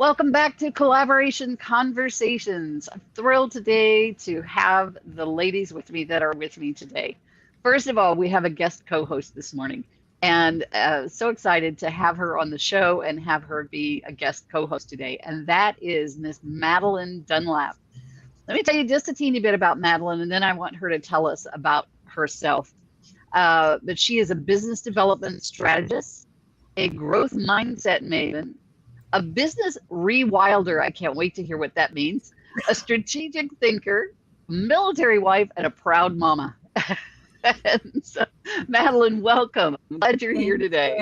Welcome back to Collaboration Conversations. I'm thrilled today to have the ladies with me that are with me today. First of all, we have a guest co-host this morning, and so excited to have her on the show and have her be a guest co-host today, and that is Miss Madelyn Dunlap. Let me tell you just a teeny bit about Madelyn, and then I want her to tell us about herself. But she is a business development strategist, a growth mindset maven, a business rewilder. I can't wait to hear what that means. A strategic thinker, military wife, and a proud mama. And so, Madelyn, welcome. I'm glad you're here today.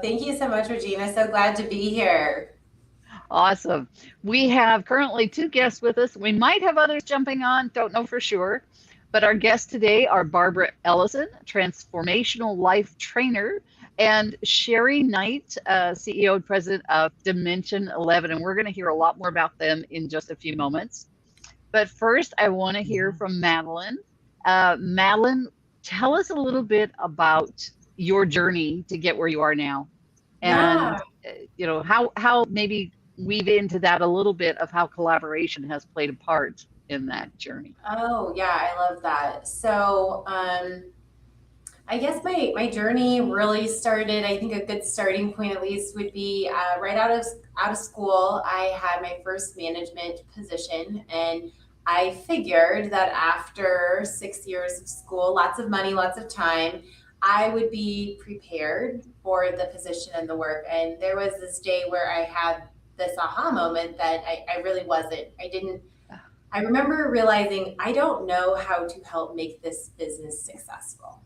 Thank you so much, Regina. So glad to be here. Awesome. We have currently two guests with us. We might have others jumping on, don't know for sure. But our guests today are Barbara Ellison, transformational life trainer, and Sherry Knight, CEO and president of Dimension 11. And we're going to hear a lot more about them in just a few moments. But first, I want to hear from Madelyn. Madelyn, tell us a little bit about your journey to get where you are now. And, how maybe weave into that a little bit of how collaboration has played a part in that journey. Oh, yeah, I love that. So, I guess my journey really started. I think a good starting point, at least, would be right out of school. I had my first management position, and I figured that after 6 years of school, lots of money, lots of time, I would be prepared for the position and the work. And there was this day where I had this aha moment that I really wasn't. I remember realizing I don't know how to help make this business successful.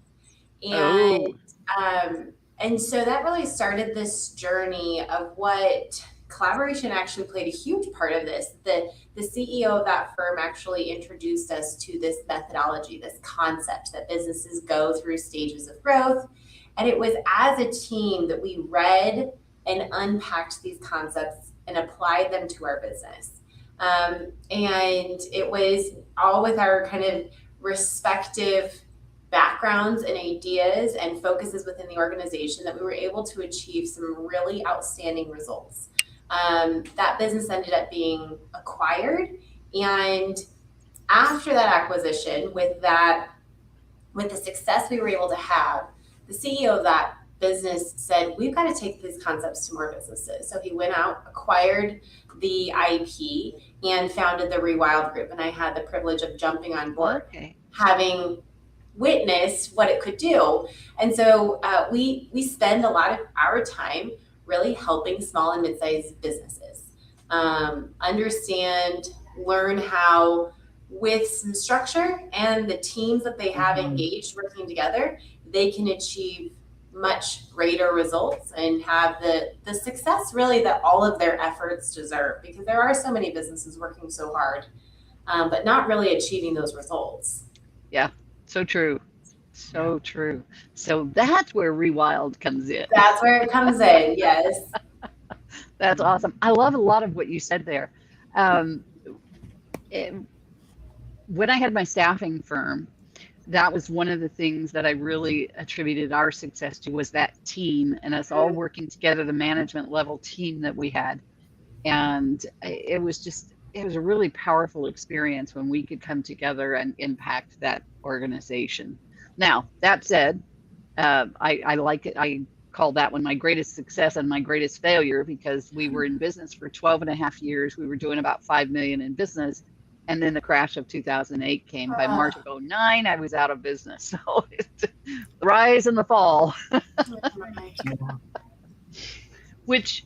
And so that really started this journey of what collaboration actually played a huge part of this. The CEO of that firm actually introduced us to this methodology, this concept that businesses go through stages of growth. And it was as a team that we read and unpacked these concepts and applied them to our business. And it was all with our kind of respective backgrounds and ideas and focuses within the organization that we were able to achieve some really outstanding results. That business ended up being acquired. And after that acquisition, with the success we were able to have, the CEO of that business said, we've got to take these concepts to more businesses. So he went out, acquired the IP, and founded the Rewild Group. And I had the privilege of jumping on board, having witnessed what it could do. And so we spend a lot of our time really helping small and mid-sized businesses understand, learn how, with some structure and the teams that they have engaged working together, they can achieve much greater results and have the success really that all of their efforts deserve, because there are so many businesses working so hard, but not really achieving those results. Yeah, so true. So true. So that's where Rewild comes in. That's where it comes in, yes. That's awesome. I love a lot of what you said there. When I had my staffing firm, that was one of the things that I really attributed our success to, was that team and us all working together, the management level team that we had. And it was a really powerful experience when we could come together and impact that organization. Now, that said, I like it. I call that one my greatest success and my greatest failure, because we were in business for 12 and a half years. We were doing about 5 million in business. And then the crash of 2008 came. By March of 2009, I was out of business. So the rise and the fall. Which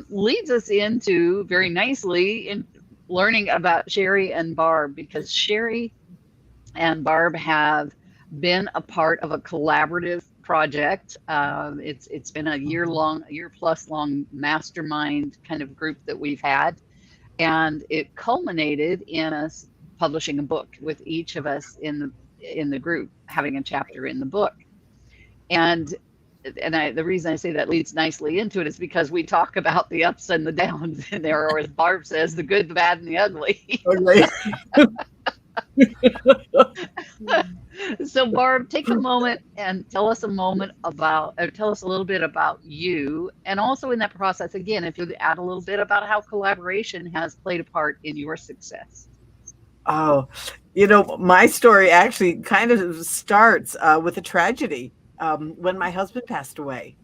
leads us into very nicely in learning about Sherry and Barb, because Sherry and Barb have been a part of a collaborative project. It's been a year plus long mastermind kind of group that we've had. And it culminated in us publishing a book, with each of us in the group having a chapter in the book. And the reason I say that leads nicely into it is because we talk about the ups and the downs in there, or as Barb says, the good, the bad, and the ugly. So, Barb, take a moment and tell us a moment about, or tell us a little bit about you. And also in that process, again, if you add a little bit about how collaboration has played a part in your success. Oh, my story actually kind of starts with a tragedy when my husband passed away.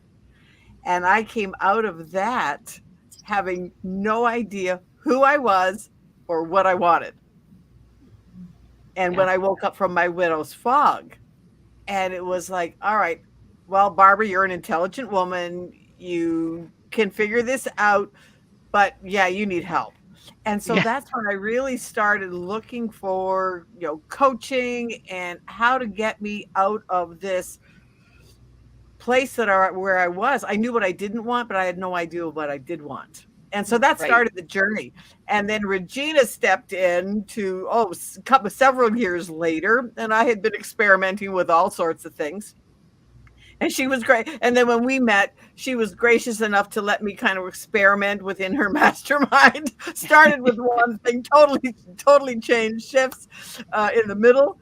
And I came out of that having no idea who I was or what I wanted. And Yeah. when I woke up from my widow's fog, and it was like, all right, well, Barbara, you're an intelligent woman. You can figure this out, but yeah, you need help. And so Yeah. that's when I really started looking for, coaching and how to get me out of this place where I was. I knew what I didn't want, but I had no idea what I did want. And so that Right. started the journey. And then Regina stepped in several years later, and I had been experimenting with all sorts of things. And she was great. And then when we met, she was gracious enough to let me kind of experiment within her mastermind. Started with one thing, totally changed shifts in the middle.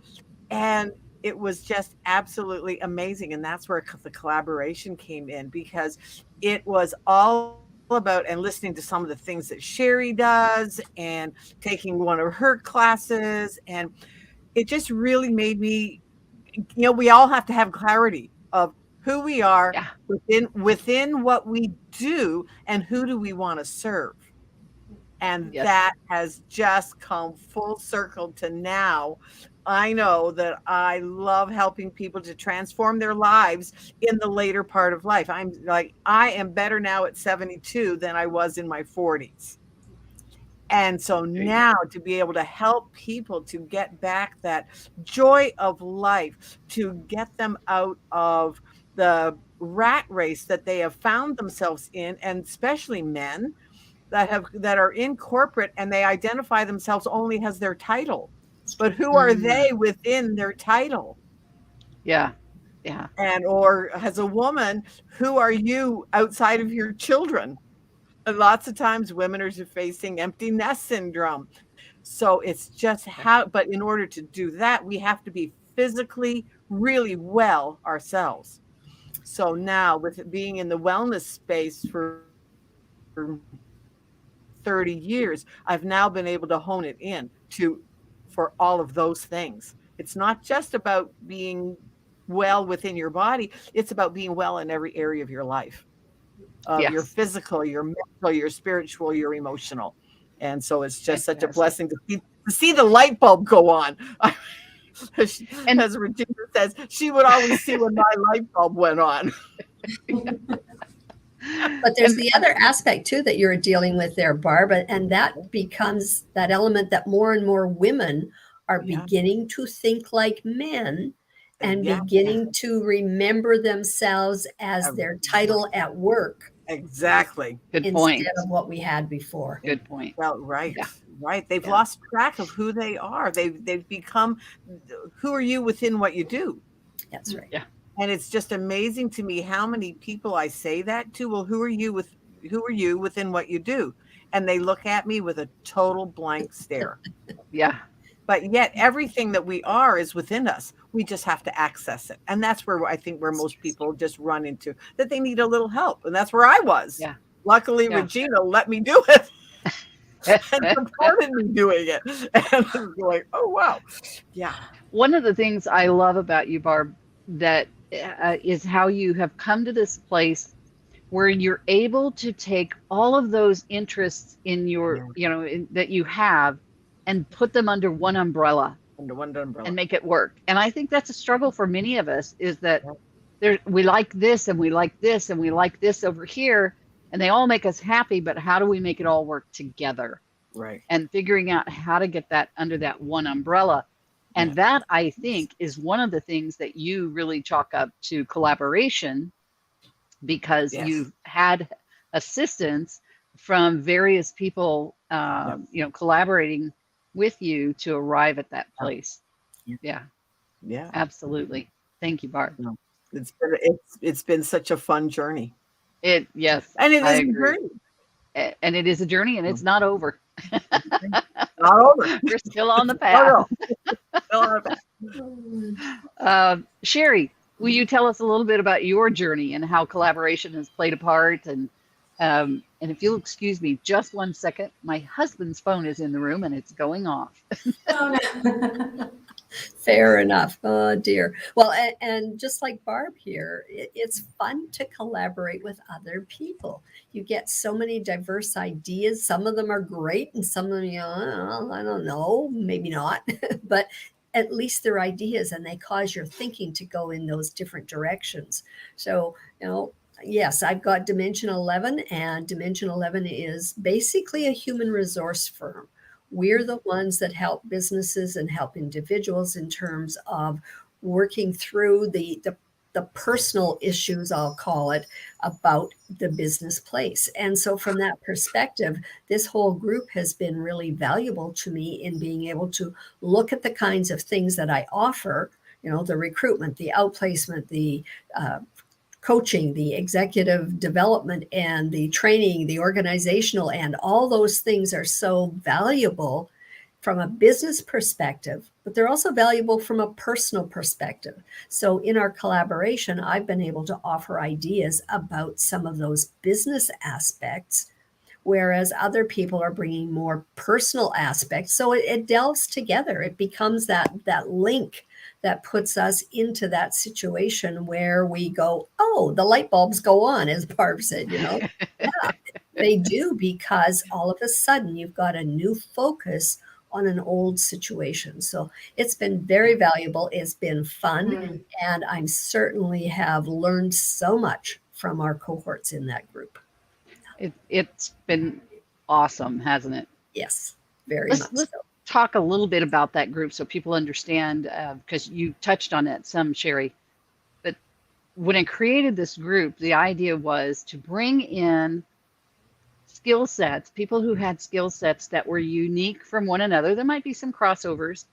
And it was just absolutely amazing. And that's where the collaboration came in, because it was all about, and listening to some of the things that Sherry does and taking one of her classes. And it just really made me, we all have to have clarity of who we are Yeah. within what we do and who do we want to serve. And Yes. that has just come full circle to now. I know that I love helping people to transform their lives in the later part of life. I am better now at 72 than I was in my 40s. And so now to be able to help people to get back that joy of life, to get them out of the rat race that they have found themselves in, and especially men that are in corporate and they identify themselves only as their title. But who are they within their title? Yeah. Yeah. And or as a woman, who are you outside of your children? And lots of times women are facing empty nest syndrome. So it's just but in order to do that, we have to be physically really well ourselves. So now, with it being in the wellness space for 30 years, I've now been able to hone it in for all of those things. It's not just about being well within your body, it's about being well in every area of your life. Your Yes. physical, your mental, your spiritual, your emotional. And so it's just such a Fantastic. blessing to see the light bulb go on. And As Regina says, she would always see when my light bulb went on. But there's the other aspect too that you're dealing with there, Barb, and that becomes that element that more and more women are beginning to think like men and beginning to remember themselves as their title at work. Exactly. Good point. Instead of what we had before. Good point. Well, right. Yeah. Right. They've lost track of who they are. They've become, who are you within what you do? That's right. Yeah. And it's just amazing to me how many people I say that to. Well, who are you within what you do? And they look at me with a total blank stare. Yeah. But yet everything that we are is within us. We just have to access it. And that's where I think where most people just run into that they need a little help. And that's where I was. Yeah. Luckily, Regina let me do it. And supported me doing it. And I was like, oh, wow. Yeah. One of the things I love about you, Barb, that is how you have come to this place where you're able to take all of those interests in your, that you have and put them under one umbrella. Under one umbrella. And make it work. And I think that's a struggle for many of us, is that we like this and we like this and we like this over here, and they all make us happy, but how do we make it all work together? Right. And figuring out how to get that under that one umbrella. And that, I think, is one of the things that you really chalk up to collaboration, because you've had assistance from various people, collaborating with you to arrive at that place. Yeah. Absolutely. Thank you, Barb. No, it's been such a fun journey. Yes. And it is a journey. And it is a journey, and it's not over. Not over. We're still on the path. Still on the path. Sherry, will you tell us a little bit about your journey and how collaboration has played a part? And if you'll excuse me just 1 second, my husband's phone is in the room and it's going off. Oh, no. Fair enough. Oh dear. Well, and just like Barb here, it's fun to collaborate with other people. You get so many diverse ideas. Some of them are great, and some of them, I don't know, maybe not, but at least they're ideas, and they cause your thinking to go in those different directions. So, yes, I've got Dimension 11, and Dimension 11 is basically a human resource firm. We're the ones that help businesses and help individuals in terms of working through the personal issues, I'll call it, about the business place. And so from that perspective, this whole group has been really valuable to me in being able to look at the kinds of things that I offer, the recruitment, the outplacement, the coaching, the executive development, and the training, the organizational, and all those things are so valuable from a business perspective, but they're also valuable from a personal perspective. So in our collaboration, I've been able to offer ideas about some of those business aspects, whereas other people are bringing more personal aspects. So it delves together. It becomes that link that puts us into that situation where we go, oh, the light bulbs go on, as Barb said, Yeah, they do, because all of a sudden you've got a new focus on an old situation. So it's been very valuable. It's been fun. And I certainly have learned so much from our cohorts in that group. It's been awesome, hasn't it? Yes, very Let's much so. talk a little bit about that group so people understand, because you touched on it some, Sherry. But when I created this group, the idea was to bring in skill sets, people who had skill sets that were unique from one another. There might be some crossovers,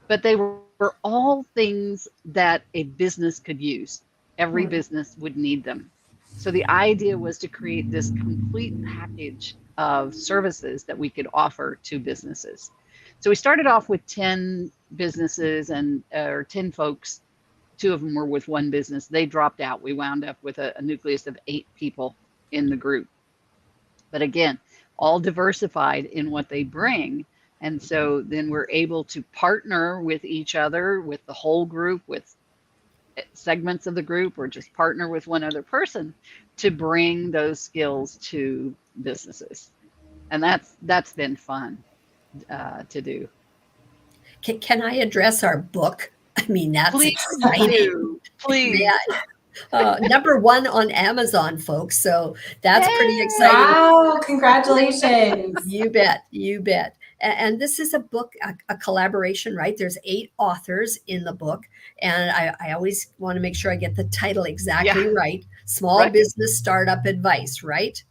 but they were all things that a business could use. Every business would need them. So the idea was to create this complete package of services that we could offer to businesses. So we started off with 10 businesses or 10 folks. 2 of them were with one business. They dropped out. We wound up with a nucleus of 8 people in the group. But again, all diversified in what they bring. And so then we're able to partner with each other, with the whole group, with segments of the group, or just partner with one other person to bring those skills to businesses. And that's been fun to do. Can I address our book? I mean, that's Please exciting. do. Please. Number 1 on Amazon, folks. So that's pretty exciting. Wow, congratulations. You bet. And this is a book, a collaboration, right? There's 8 authors in the book. And I always want to make sure I get the title exactly right. Small Business Startup Advice, right?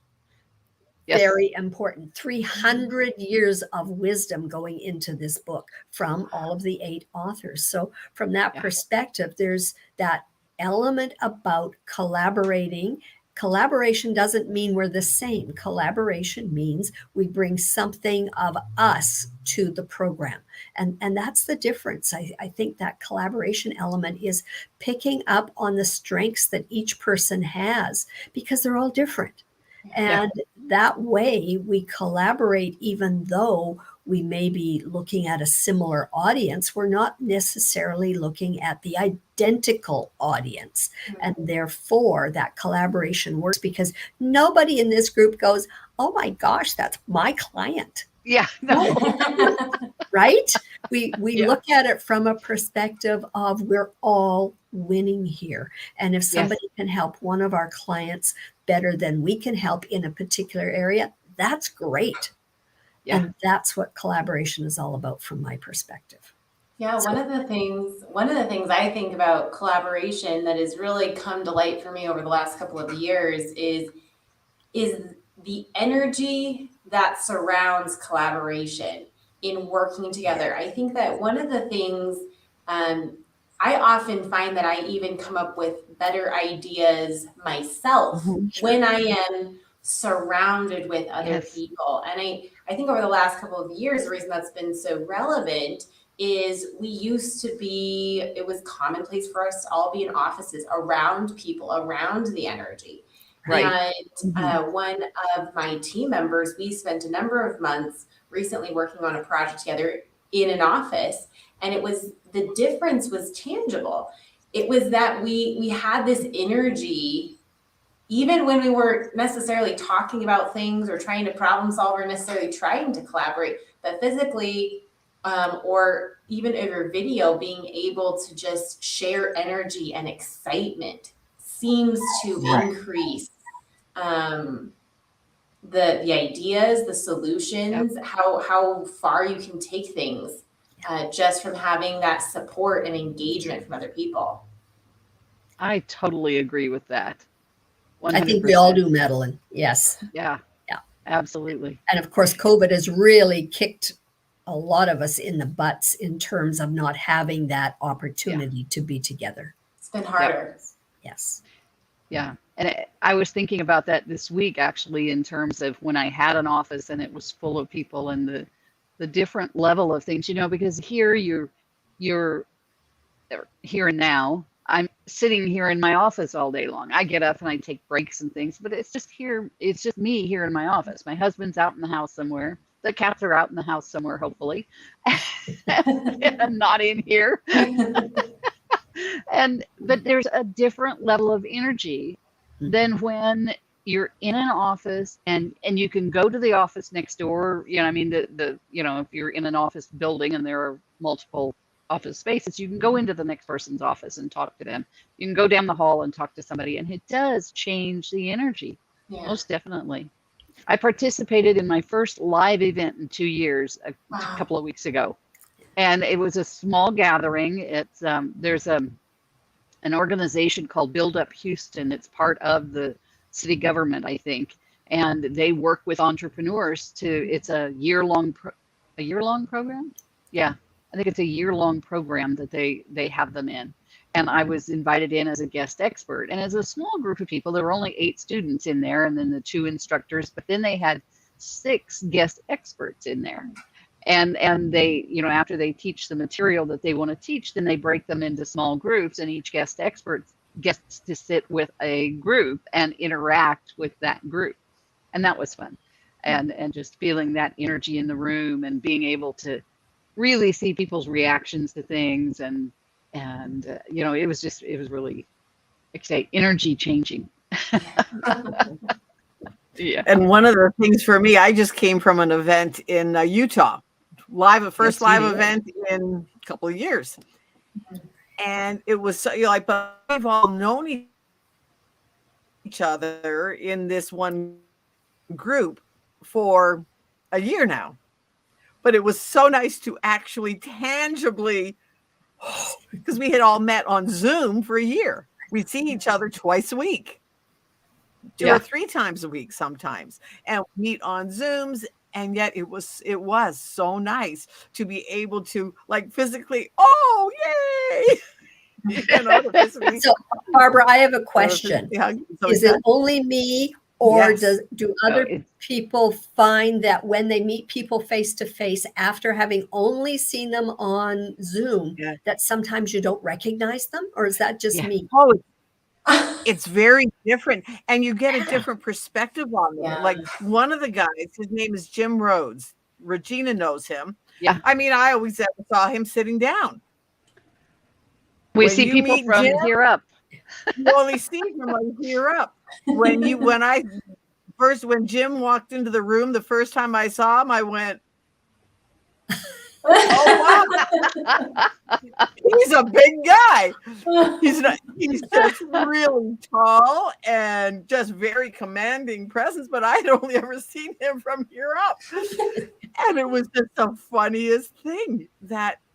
Yes. Very important. 300 years of wisdom going into this book from all of the 8 authors. So from that perspective, there's that element about collaborating. Collaboration doesn't mean we're the same. Collaboration means we bring something of us to the program. And that's the difference. I think that collaboration element is picking up on the strengths that each person has, because they're all different. And that way we collaborate, even though we may be looking at a similar audience. We're not necessarily looking at the identical audience. And therefore that collaboration works, because nobody in this group goes, oh my gosh, that's my client. Yeah. No. Right? We look at it from a perspective of we're all winning here. And if somebody can help one of our clients better than we can help in a particular area, that's great. Yeah. And that's what collaboration is all about from my perspective. Yeah, one of the things I think about collaboration that has really come to light for me over the last couple of years is the energy that surrounds collaboration in working together. I think that one of the things I often find that I even come up with better ideas myself when I am surrounded with other people. And I think over the last couple of years, the reason that's been so relevant is we used to be, it was commonplace for us to all be in offices around people, around the energy. Right. And one of my team members, we spent a number of months recently working on a project together in an office, and it was, the difference was tangible. It was that we had this energy, even when we weren't necessarily talking about things or trying to problem solve or necessarily trying to collaborate, but physically or even over video, being able to just share energy and excitement seems to increase the ideas, the solutions, how far you can take things just from having that support and engagement from other people. I totally agree with that. 100%. I think we all do, Madelyn. Yes. Yeah. Yeah. Absolutely. And of course, COVID has really kicked a lot of us in the butts in terms of not having that opportunity to be together. It's been harder. Yes. Yeah. And I was thinking about that this week, actually, in terms of when I had an office and it was full of people and the different level of things, because here you're here and now. I'm sitting here in my office all day long. I get up and I take breaks and things, but it's just here. It's just me here in my office. My husband's out in the house somewhere. The cats are out in the house somewhere, hopefully. I'm not in here. But there's a different level of energy than when you're in an office and you can go to the office next door. If you're in an office building and there are multiple office spaces, you can go into the next person's office and talk to them. You can go down the hall and talk to somebody, and it does change the energy. Most definitely. I participated in my first live event in 2 years a couple of weeks ago, and it was a small gathering. It's there's an organization called Build Up Houston. It's part of the city government, I think, and they work with entrepreneurs it's a year-long program. Yeah. I think it's a year-long program that they have them in. And I was invited in as a guest expert. And as a small group of people, there were only 8 students in there and then the 2 instructors, but then they had 6 guest experts in there. And they, after they teach the material that they want to teach, then they break them into small groups, and each guest expert gets to sit with a group and interact with that group. And that was fun. And just feeling that energy in the room and being able to really see people's reactions to things, and it was really exciting, energy changing. Yeah. And one of the things for me, I just came from an event in Utah, first live event in a couple of years, and it was but we've all known each other in this one group for a year now. But it was so nice to actually tangibly, because we had all met on Zoom for a year. We'd see each other twice a week, 2 or 3 times a week sometimes, and meet on Zooms. And yet it was so nice to be able to physically, oh, yay. Physically. So Barbara, I have a question. Is it only me? Or do other people find that when they meet people face to face after having only seen them on Zoom, that sometimes you don't recognize them? Or is that just me? Oh, it's very different. And you get a different perspective on them. Yeah. Like one of the guys, his name is Jim Rhodes. Regina knows him. Yeah. I mean, I always saw him sitting down. We see people from here up. You only see him from here up. When Jim walked into the room the first time I saw him, I went, oh wow, he's a big guy. He's just really tall and just very commanding presence, but I had only ever seen him from here up. And it was just the funniest thing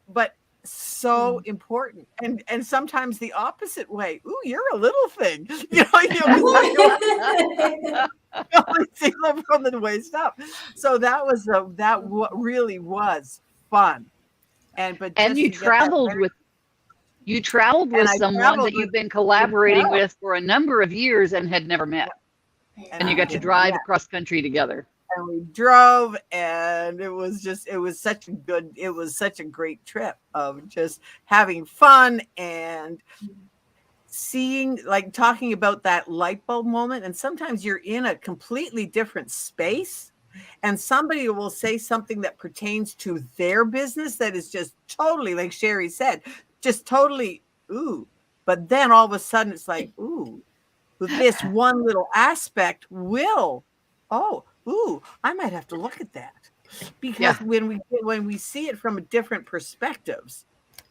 but so important, and sometimes the opposite way. Ooh, you're a little thing, you only see them from the waist up. So that really was fun. And you traveled with someone that you've been collaborating with for a number of years and had never met, and you got to drive across country together. and we drove, and it was such a great trip of just having fun and seeing, like, talking about that light bulb moment. And sometimes you're in a completely different space and somebody will say something that pertains to their business that is just totally, like Sherry said, just totally, ooh. But then all of a sudden it's like, ooh, this one little aspect will, I might have to look at that. Because when we see it from different perspectives,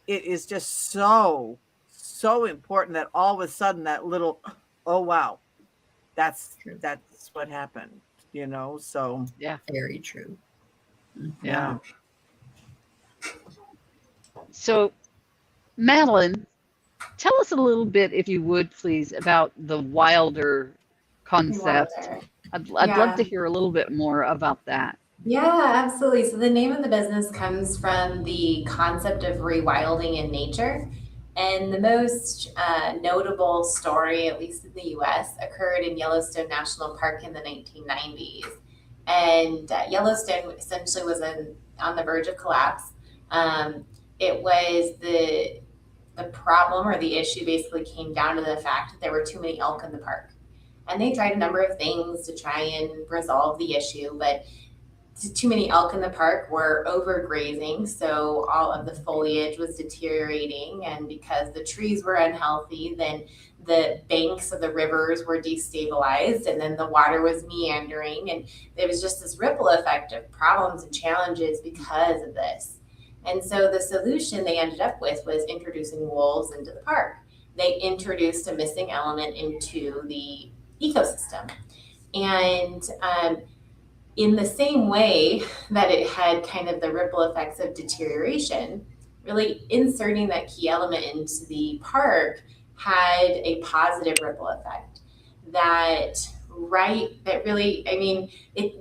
it is just so important that all of a sudden that little, oh wow, that's what happened, so Yeah. Very true. Yeah. So, Madelyn, tell us a little bit, if you would, please, about the Wilder concept. I'd love to hear a little bit more about that. Yeah, absolutely. So the name of the business comes from the concept of rewilding in nature. And the most notable story, at least in the US, occurred in Yellowstone National Park in the 1990s. And Yellowstone essentially was on the verge of collapse. It was the problem, or the issue basically came down to the fact that there were too many elk in the park. And they tried a number of things to try and resolve the issue, but too many elk in the park were overgrazing, so all of the foliage was deteriorating, and because the trees were unhealthy, then the banks of the rivers were destabilized, and then the water was meandering, and there was just this ripple effect of problems and challenges because of this. And so the solution they ended up with was introducing wolves into the park. They introduced a missing element into the ecosystem. And in the same way that it had kind of the ripple effects of deterioration, really inserting that key element into the park had a positive ripple effect.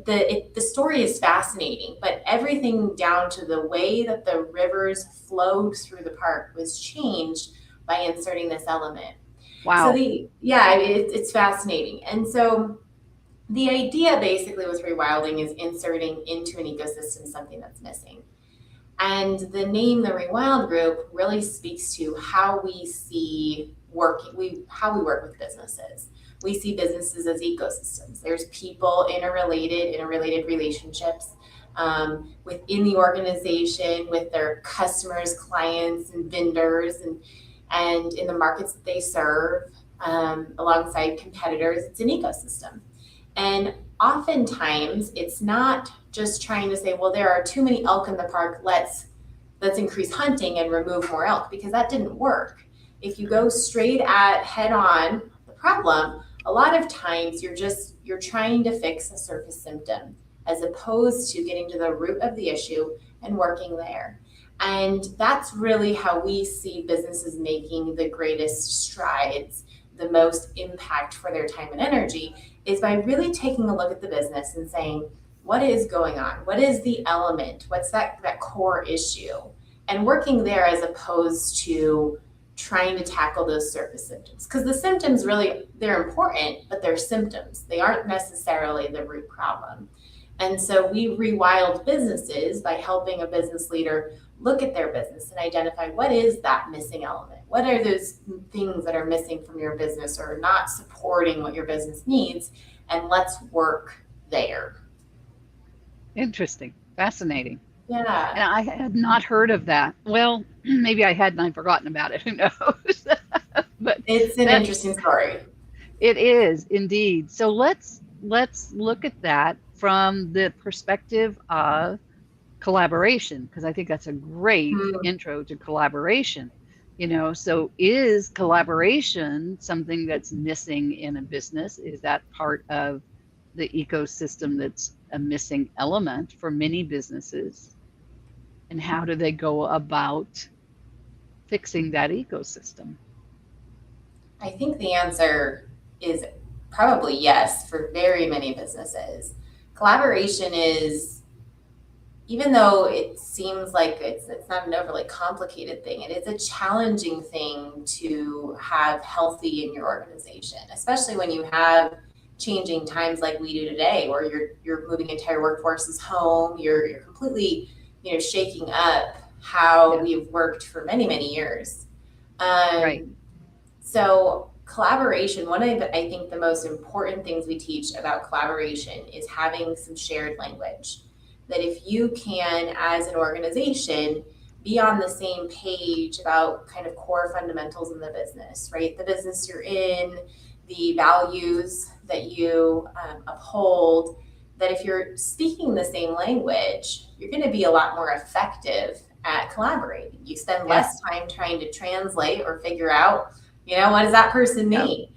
The story is fascinating, but everything down to the way that the rivers flowed through the park was changed by inserting this element. Wow. So it's fascinating. And so the idea basically with rewilding is inserting into an ecosystem something that's missing. And the name, the Rewild Group, really speaks to how we work with businesses. We see businesses as ecosystems. There's people interrelated relationships within the organization, with their customers, clients, and vendors, and in the markets that they serve, alongside competitors. It's an ecosystem. And oftentimes it's not just trying to say, well, there are too many elk in the park, let's increase hunting and remove more elk, because that didn't work. If you go straight at head on the problem, a lot of times you're trying to fix a surface symptom as opposed to getting to the root of the issue and working there. And that's really how we see businesses making the greatest strides, the most impact for their time and energy, is by really taking a look at the business and saying, what is going on? What is the element? What's that core issue? And working there as opposed to trying to tackle those surface symptoms. Because the symptoms really, they're important, but they're symptoms. They aren't necessarily the root problem. And so we rewild businesses by helping a business leader look at their business and identify what is that missing element. What are those things that are missing from your business or not supporting what your business needs? And let's work there. Interesting. Fascinating. Yeah. And I had not heard of that. Well, maybe I had and I've forgotten about it. Who knows? But it's an interesting story. It is indeed. So let's look at that from the perspective of collaboration, because I think that's a great intro to collaboration. So is collaboration something that's missing in a business? Is that part of the ecosystem that's a missing element for many businesses? And how do they go about fixing that ecosystem? I think the answer is probably yes for very many businesses. Collaboration is, even though it seems like it's not an overly complicated thing, it is a challenging thing to have healthy in your organization, especially when you have changing times like we do today, where you're moving entire workforces home, you're completely, shaking up how we've worked for many, many years. Right. So collaboration, one of I think the most important things we teach about collaboration is having some shared language. That if you can, as an organization, be on the same page about kind of core fundamentals in the business, right? The business you're in, the values that you uphold, that if you're speaking the same language, you're going to be a lot more effective at collaborating. You spend less time trying to translate or figure out, what does that person mean?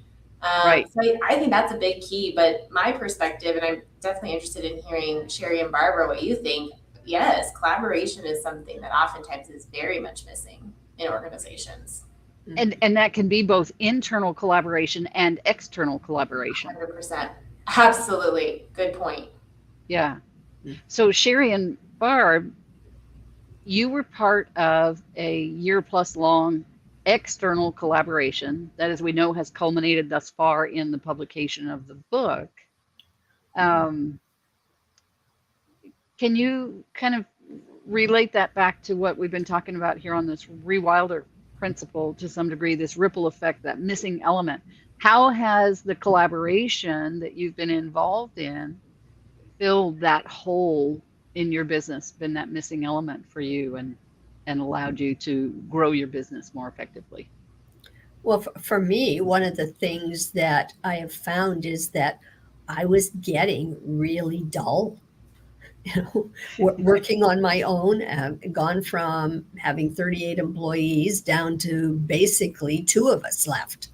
Right. So I think that's a big key, but my perspective, and I'm definitely interested in hearing Sherry and Barbara, what you think. Yes, collaboration is something that oftentimes is very much missing in organizations. And that can be both internal collaboration and external collaboration. 100%. Absolutely. Good point. Yeah. So Sherry and Barb, you were part of a year-plus long external collaboration that, as we know, has culminated thus far in the publication of the book. Can you kind of relate that back to what we've been talking about here on this Rewilder principle to some degree, this ripple effect, that missing element? How has the collaboration that you've been involved in filled that hole in your business, been that missing element for you, and allowed you to grow your business more effectively? Well, for me, one of the things that I have found is that I was getting really dull. Working on my own, gone from having 38 employees down to basically 2 of us left.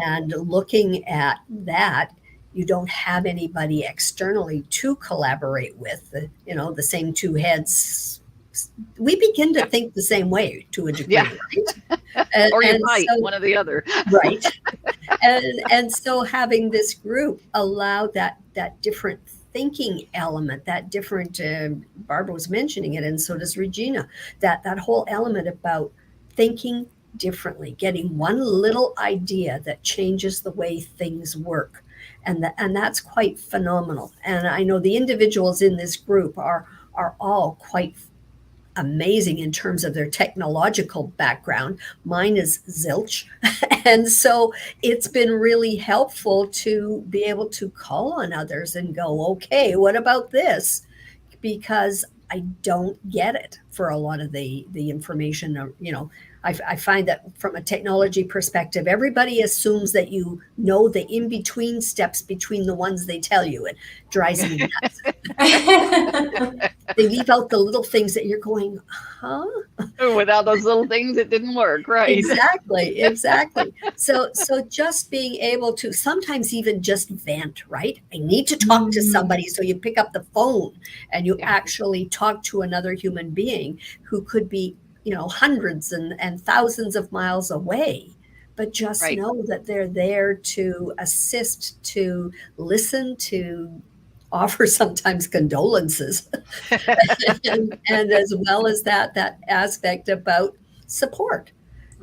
And looking at that, you don't have anybody externally to collaborate with. The same 2 heads. We begin to think the same way to a degree, right? Or you might, one or the other. Right. And so having this group allowed that different thinking element, that different, Barbara was mentioning it, and so does Regina, that whole element about thinking differently, getting one little idea that changes the way things work. And that's quite phenomenal. And I know the individuals in this group are all quite amazing in terms of their technological background. Mine is zilch. And so it's been really helpful to be able to call on others and go, okay, what about this? Because I don't get it for a lot of the information. I find that from a technology perspective, everybody assumes that you know the in-between steps between the ones they tell you. It drives me nuts. They leave out the little things that you're going, huh? Without those little things, it didn't work, right? Exactly. So just being able to sometimes even just vent, right? I need to talk to somebody. So you pick up the phone and you actually talk to another human being who could be, hundreds and thousands of miles away, but just know that they're there to assist, to listen, to offer sometimes condolences, and as well as that aspect about support.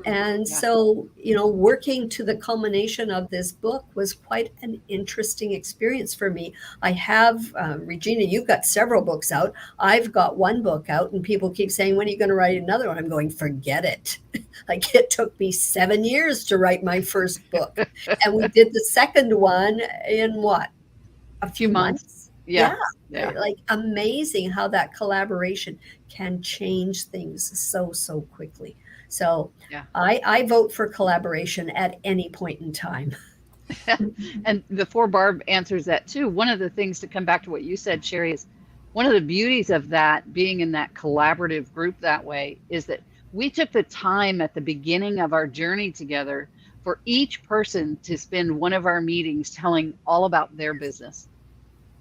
And so, working to the culmination of this book was quite an interesting experience for me. I have, Regina, you've got several books out. I've got one book out, and people keep saying, when are you going to write another one? I'm going, forget it. Like, it took me 7 years to write my first book. And we did the second one in what? A few months. Yeah. Like, amazing how that collaboration can change things so quickly. So I vote for collaboration at any point in time. And before Barb answers that too, one of the things, to come back to what you said, Sherry, is one of the beauties of that, being in that collaborative group that way, is that we took the time at the beginning of our journey together for each person to spend one of our meetings telling all about their business,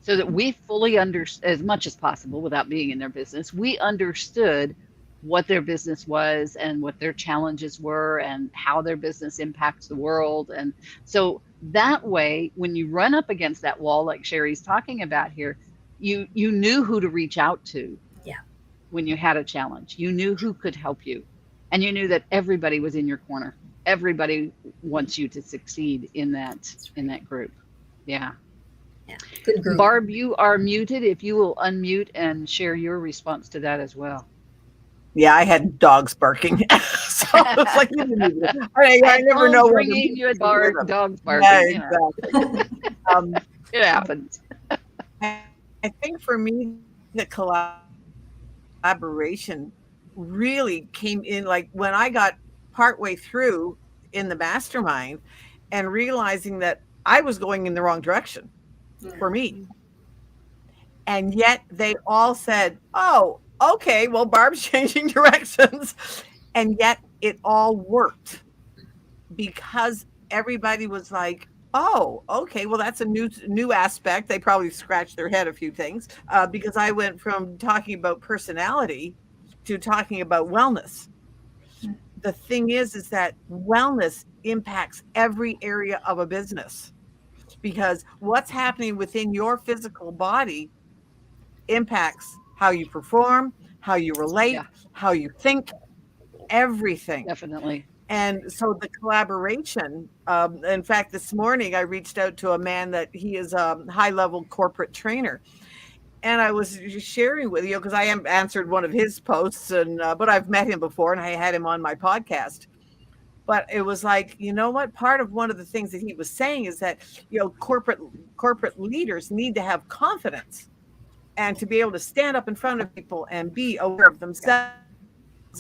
so that we fully understood, as much as possible without being in their business, we understood what their business was and what their challenges were and how their business impacts the world. And so that way, when you run up against that wall, like Sherry's talking about here, you knew who to reach out to. When you had a challenge, you knew who could help you, and you knew that everybody was in your corner. Everybody wants you to succeed in that group. Yeah, good group. Barb, you are muted. If you will unmute and share your response to that as well. Yeah, I had dogs barking. So it's like, I never know. Bringing you a dog's barking. Yeah, exactly. It happens. I think for me, the collaboration really came in like when I got partway through in the mastermind and realizing that I was going in the wrong direction for me. And yet they all said, oh, okay, well, Barb's changing directions. And yet it all worked because everybody was like, oh, okay, well, that's a new aspect. They probably scratched their head a few things because I went from talking about personality to talking about wellness. The thing is that wellness impacts every area of a business because what's happening within your physical body impacts how you perform, how you relate, how you think, everything. Definitely. And so the collaboration, in fact, this morning I reached out to a man that he is a high-level corporate trainer. And I was just sharing with you because I answered one of his posts, and but I've met him before and I had him on my podcast. But it was like, you know what? Part of one of the things that he was saying is that, corporate leaders need to have confidence and to be able to stand up in front of people and be aware of themselves,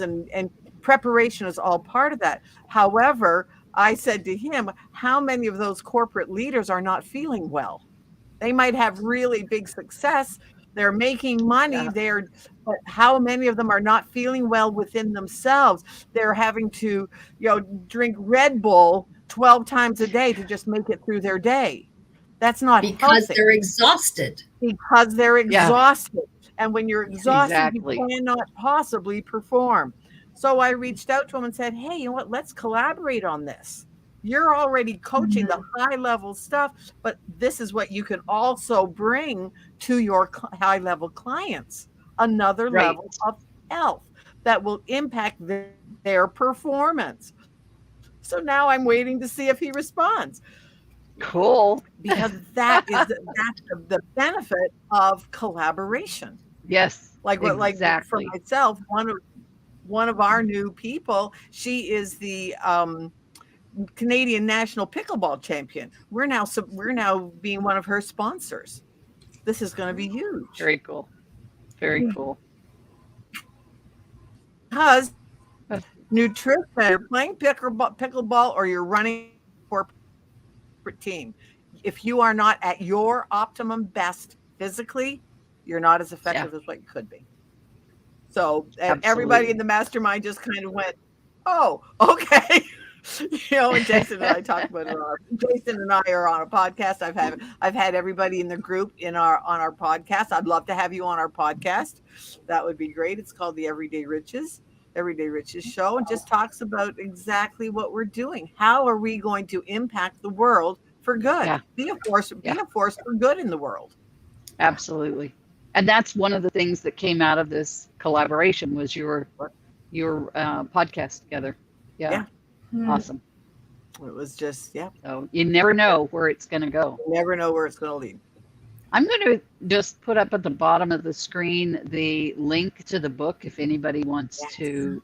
and preparation is all part of that. However, I said to him, how many of those corporate leaders are not feeling well? They might have really big success. They're making money. But how many of them are not feeling well within themselves? They're having to, drink Red Bull 12 times a day to just make it through their day. That's not because healthy. They're exhausted. Because they're exhausted. And when you're exhausted, Exactly. you cannot possibly perform. So I reached out to him and said, hey, you know what? Let's collaborate on this. You're already coaching the high level stuff, but this is what you can also bring to your high level clients, another level of health that will impact their performance. So now I'm waiting to see if he responds. Cool. Because that's the benefit of collaboration. Yes. Like exactly. for myself, one of our new people, she is the Canadian national pickleball champion. We're now being one of her sponsors. This is going to be huge. Very cool. Very cool. Because nutrition, you're playing pickleball or you're running a corporate team. If you are not at your optimum best physically, you're not as effective as what you could be. So everybody in the mastermind just kind of went, oh, okay. And Jason and I talked about it. Jason and I are on a podcast. I've had everybody in the group on our podcast. I'd love to have you on our podcast. That would be great. It's called the Everyday Riches Show, and just talks about exactly what we're doing. How are we going to impact the world for good? Yeah. Be a force for good in the world. Absolutely. And that's one of the things that came out of this collaboration was your podcast together. Yeah. Awesome. It was just, So you never know where it's going to go. You never know where it's going to lead. I'm going to just put up at the bottom of the screen the link to the book if anybody wants to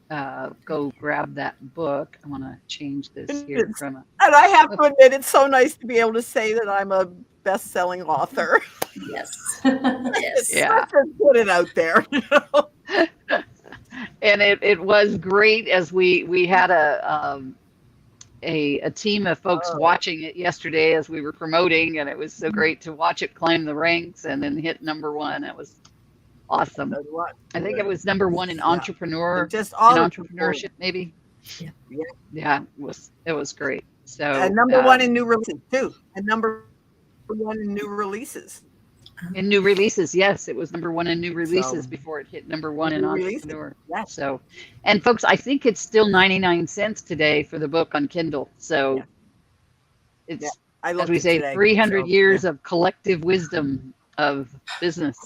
go grab that book. I want to change this here from a... And I have to admit, it's so nice to be able to say that I'm a best-selling author. Yes. Yeah. Just put it out there. And it was great as we had a team of folks watching it yesterday as we were promoting, and it was so great to watch it climb the ranks and then hit number one. It was awesome. I think it was number one in entrepreneurship, maybe. Yeah, it was great. So and number one in new releases too. And number one in new releases. In new releases, yes, it was number one in new releases before it hit number one in entrepreneur. Yes. So, and folks, I think it's still 99 cents today for the book on Kindle. So it's, as we say, 300 years of collective wisdom of business.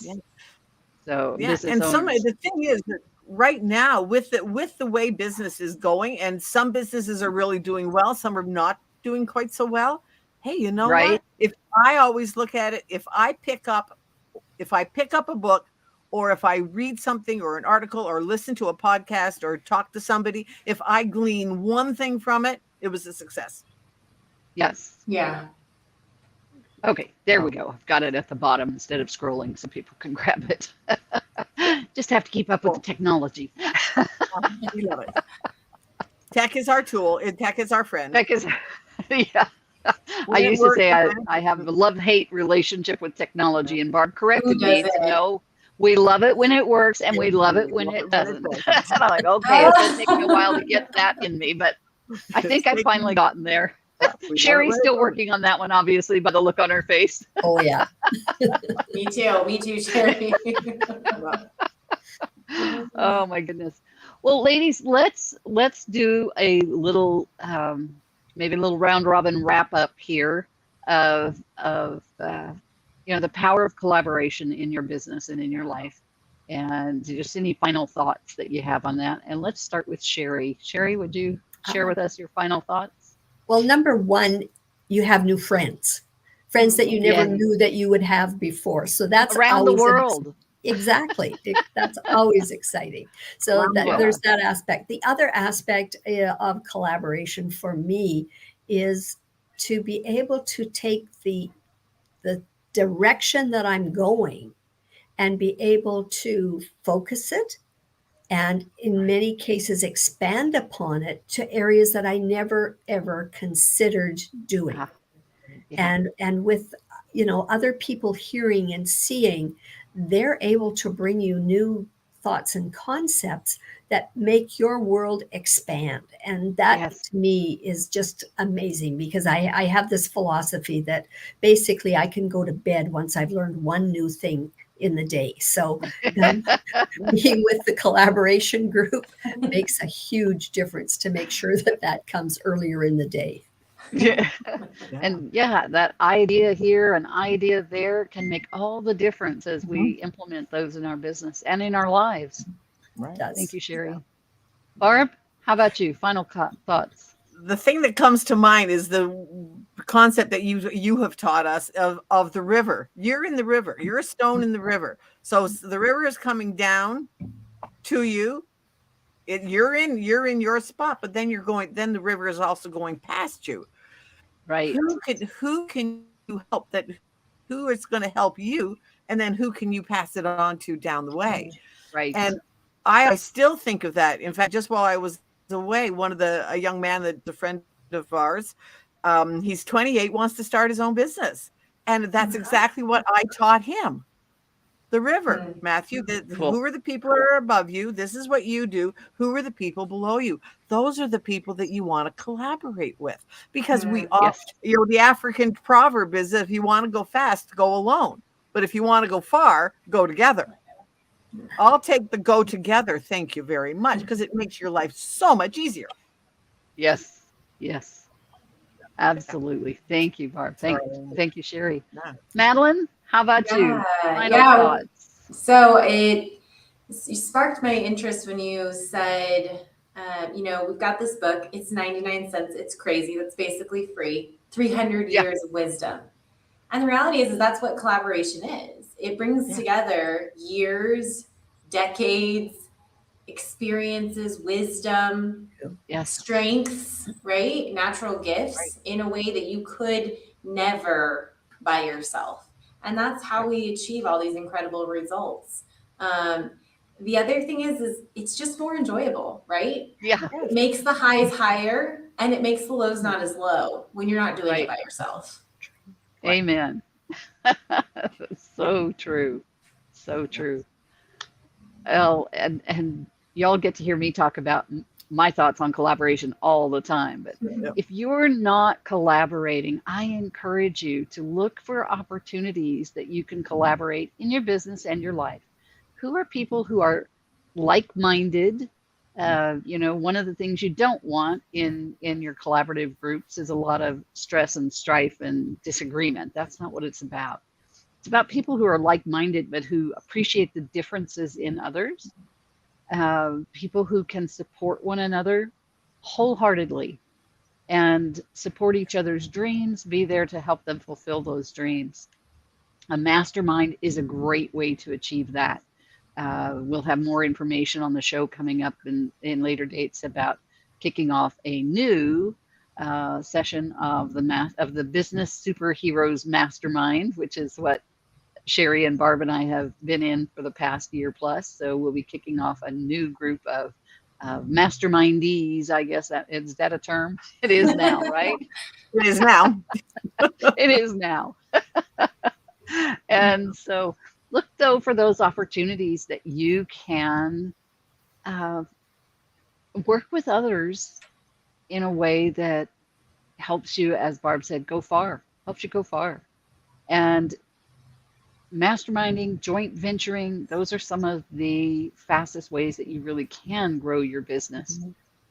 So business owners. The thing is that right now with the way business is going, and some businesses are really doing well, some are not doing quite so well. Hey, you know Right. what? If I always look at it, if I pick up a book, or if I read something or an article or listen to a podcast or talk to somebody, if I glean one thing from it, it was a success. Yes. Yeah. Okay, there we go. I've got it at the bottom instead of scrolling so people can grab it. Just have to keep up with the technology. We love it. Tech is our tool, and tech is our friend. Tech is, yeah. I used to say I have a love-hate relationship with technology, and Barb corrected me to know we love it when it works and we love it when it doesn't. And I'm like, okay, it's going to take me a while to get that in me, but I think I've finally gotten there. Sherry's still working on that one, obviously, by the look on her face. Oh, yeah. Me too, Sherry. Oh my goodness. Well, ladies, let's do a little maybe a little round robin wrap up here of the power of collaboration in your business and in your life, and just any final thoughts that you have on that. And let's start with Sherry. Sherry, would you share with us your final thoughts? Well, number one, you have new friends that you never knew that you would have before. So that's around the world. Exactly. That's always exciting. So there's that aspect. The other aspect of collaboration for me is to be able to take the direction that I'm going and be able to focus it, and in many cases expand upon it to areas that I never ever considered doing. And with other people hearing and seeing, they're able to bring you new thoughts and concepts that make your world expand. And that to me is just amazing, because I have this philosophy that basically I can go to bed once I've learned one new thing in the day. So being with the collaboration group makes a huge difference to make sure that comes earlier in the day. Yeah. And that idea here, an idea there can make all the difference as we implement those in our business and in our lives. Right. Thank you, Sherry. Barb, how about you? Final thoughts. The thing that comes to mind is the concept that you have taught us of the river. You're in the river. You're a stone in the river. So the river is coming down to you. You're in your spot, but then then the river is also going past you. Right. Who can you help? Who is going to help you, and then who can you pass it on to down the way? Right. And I still think of that. In fact, just while I was away, a young man that's a friend of ours, he's 28, wants to start his own business, and that's exactly what I taught him. The river, Matthew. Who are the people that are above you? This is what you do. Who are the people below you? Those are the people that you want to collaborate with, because the African proverb is that if you want to go fast, go alone. But if you want to go far, go together. I'll take the go together. Thank you very much, because it makes your life so much easier. Yes. Absolutely. Thank you, Barb. Thank you, Sherry. Madelyn, how about you? Final thoughts. So you sparked my interest when you said, we've got this book. It's 99 cents. It's crazy. That's basically free. 300 years of wisdom. And the reality is that's what collaboration is. It brings together years, decades, experiences, wisdom, strengths, right? Natural gifts in a way that you could never by yourself. And that's how we achieve all these incredible results. The other thing is it's just more enjoyable, right? Yeah. It makes the highs higher, and it makes the lows not as low when you're not doing it by yourself. Amen. So true. So true. Well, and y'all get to hear me talk about my thoughts on collaboration all the time. But if you're not collaborating, I encourage you to look for opportunities that you can collaborate in your business and your life. Who are people who are like-minded? One of the things you don't want in your collaborative groups is a lot of stress and strife and disagreement. That's not what it's about. It's about people who are like-minded, but who appreciate the differences in others. People who can support one another wholeheartedly. and support each other's dreams, be there to help them fulfill those dreams. A mastermind is a great way to achieve that. We'll have more information on the show coming up in later dates about kicking off a new session of the Business Superheroes Mastermind, which is what Sherry and Barb and I have been in for the past year plus. So we'll be kicking off a new group of mastermindees. I guess is that a term? It is now, right? It is now. It is now. And so look though for those opportunities that you can work with others in a way that helps you, as Barb said, go far, helps you go far. And masterminding, joint venturing, those are some of the fastest ways that you really can grow your business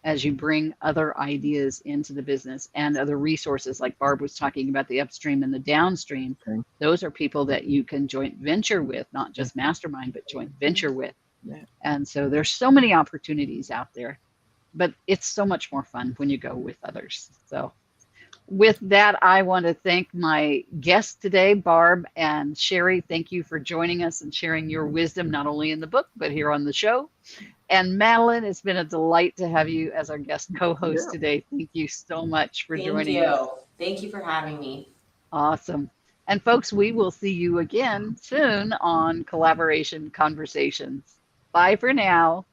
as you bring other ideas into the business and other resources, like Barb was talking about the upstream and the downstream. Okay. Those are people that you can joint venture with, not just mastermind, but joint venture with. Yeah. And so there's so many opportunities out there, but it's so much more fun when you go with others. So with that, I want to thank my guests today, Barb and Sherry. Thank you for joining us and sharing your wisdom, not only in the book, but here on the show. And Madelyn, it's been a delight to have you as our guest co-host today. Thank you so much for joining us. Thank you for having me. Awesome. And folks, we will see you again soon on Collaboration Conversations. Bye for now.